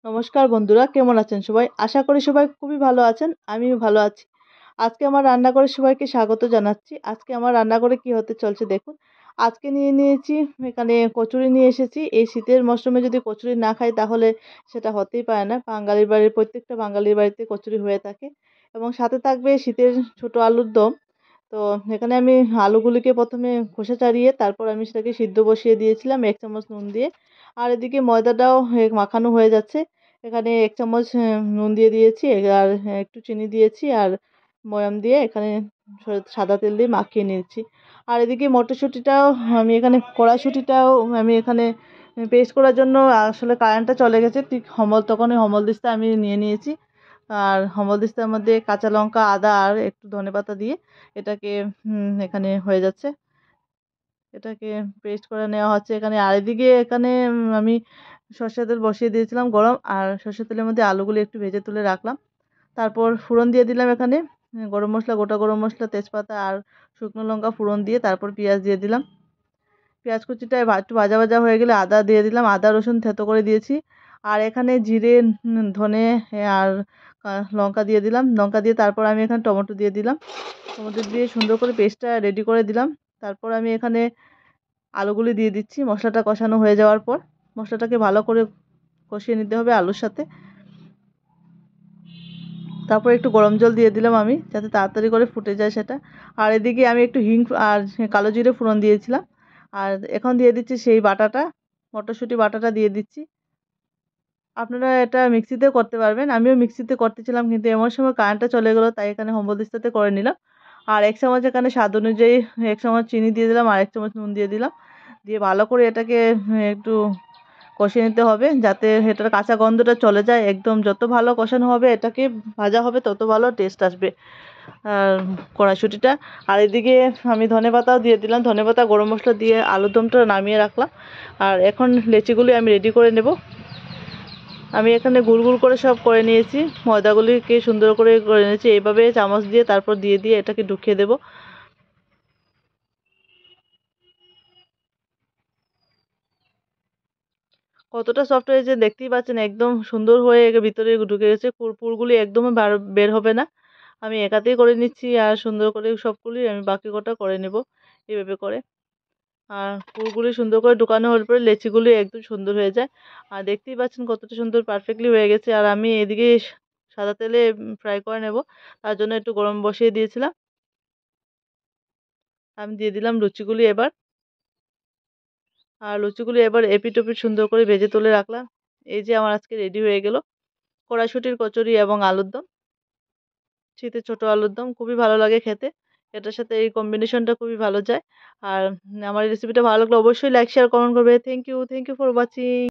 নমস্কার বন্ধুরা, কেমন আছেন সবাই? আশা করি সবাই খুবই ভালো আছেন। আমিও ভালো আছি। আজকে আমার রান্নাঘরে সবাইকে স্বাগত জানাচ্ছি। আজকে আমার রান্নাঘরে কি হতে চলছে দেখুন। আজকে নিয়ে নিয়েছি, এখানে কচুরি নিয়ে এসেছি। এই শীতের মরশুমে যদি কচুরি না খাই তাহলে সেটা হতেই পারে না। প্রত্যেকটা বাঙালির বাড়িতে কচুরি হয়ে থাকে এবং সাথে থাকবে শীতের ছোট আলুর দম। তো এখানে আমি আলুগুলিকে প্রথমে খোসা ছাড়িয়ে তারপর আমি সেটাকে সিদ্ধ বসিয়ে দিয়েছিলাম ১ চামচ নুন দিয়ে। আর এদিকে ময়দাটাও মাখানো হয়ে যাচ্ছে। এখানে ১ চামচ নুন দিয়ে দিয়েছি, আর একটু চিনি দিয়েছি, আর ময়াম দিয়ে এখানে সাদা তেল দিয়ে মাখিয়ে নিয়েছি। আর এদিকে মটরশুঁটিটাও কড়াইশুঁটিটাও আমি এখানে পেস্ট করার জন্য আসলে কারেন্টটা চলে গেছে। ঠিক তখন ওই দিস্তা আমি নিয়ে নিয়েছি। আর দিস্তার মধ্যে কাঁচা লঙ্কা, আদা আর একটু ধনেপাতা দিয়ে এটাকে এখানে হয়ে যাচ্ছে। এটাকে পেস্ট করে নেওয়া হচ্ছে এখানে। আর এদিকে এখানে আমি সর্ষের তেল বসিয়ে দিয়েছিলাম গরম, আর সর্ষের তেলের মধ্যে আলুগুলো একটু ভেজে তুলে রাখলাম। তারপর ফোড়ন দিয়ে দিলাম এখানে গরম মশলা, গোটা গরম মশলা, তেজপাতা আর শুকনো লঙ্কা ফোড়ন দিয়ে তারপর পেঁয়াজ দিয়ে দিলাম। পেঁয়াজ কুচিটা একটু ভাজা ভাজা হয়ে গেলে আদা দিয়ে দিলাম, আদা রসুন থেতো করে দিয়েছি। আর এখানে জিরে, ধনে আর লঙ্কা দিয়ে দিলাম। লঙ্কা দিয়ে তারপর আমি এখানে টমেটো দিয়ে দিলাম। টমেটো দিয়ে সুন্দর করে পেস্টটা রেডি করে দিলাম। তারপর আমি এখানে আলুগুলি দিয়ে দিচ্ছি মশলাটা কষানো হয়ে যাওয়ার পর। মশলাটাকে ভালো করে কষিয়ে নিতে হবে আলুর সাথে। তারপর একটু গরম জল দিয়ে দিলাম আমি, যাতে তাড়াতাড়ি করে ফুটে যায় সেটা। আর এদিকে আমি একটু হিং আর কালো জিরে ফোড়ন দিয়েছিলাম। আর এখন দিয়ে দিচ্ছি সেই বাটাটা, মটরশুঁটি বাটাটা দিয়ে দিচ্ছি। আপনারা এটা মিক্সিতেও করতে পারবেন। আমিও মিক্সিতে করতেছিলাম, কিন্তু এমন সময় কারেন্টটা চলে গেল, তাই এখানে হেমদস্তাতে করে নিলাম। আর ১ চামচ এখানে স্বাদ অনুযায়ী ১ চামচ চিনি দিয়ে দিলাম, আর ১ চামচ নুন দিয়ে দিলাম। দিয়ে ভালো করে এটাকে একটু কষিয়ে নিতে হবে, যাতে এটার কাঁচা গন্ধটা চলে যায় একদম। যত ভালো কষানো হবে, এটাকে ভাজা হবে, তত ভালো টেস্ট আসবে আর কড়াইশুঁটিটা। আর এদিকে আমি ধনেপাতাও দিয়ে দিলাম। ধনেপাতা, গরম মশলা দিয়ে আলুর দমটা নামিয়ে রাখলাম। আর এখন লেচিগুলি আমি রেডি করে নেব। আমি এখানে গোল গোল করে সব করে নিয়েছি। ময়দাগুলিকে সুন্দর করে করে নিয়েছি এইভাবে চামচ দিয়ে, তারপর দিয়ে এটাকে ঢুকিয়ে দেব। কতটা সফট হয়েছে দেখতেই পাচ্ছেন, একদম সুন্দর হয়ে ভিতরে ঢুকে গেছে। পুরগুলি একদমই বের হবে না। আমি একাতেই করে নিচ্ছি, আর সুন্দর করে সবগুলি আমি বাকি কটা করে নেব এইভাবে করে। আর পুরগুলি সুন্দর করে ঢুকানো হওয়ার পরে লেচিগুলি একদম সুন্দর হয়ে যায়। আর দেখতেই পাচ্ছেন কতটা সুন্দর পারফেক্টলি হয়ে গেছে। আর আমি এদিকে সাদা তেলে ফ্রাই করে নেব, তার জন্য একটু গরম বসিয়ে দিয়েছিলাম। আমি দিয়ে দিলাম লুচিগুলি এবার। আর লুচিগুলি এবার এপিট ওপিট সুন্দর করে ভেজে তুলে রাখলাম। এই যে আমার আজকে রেডি হয়ে গেল কড়াইশুঁটির কচুরি এবং আলুর দম। শীতের ছোট আলুর দম খুবই ভালো লাগে খেতে। এটার সাথে এই কম্বিনেশনটা খুবই ভালো যায়। আর আমার এই রেসিপিটা ভালো লাগলে অবশ্যই লাইক, শেয়ার, কমেন্ট করবে। Thank you for watching.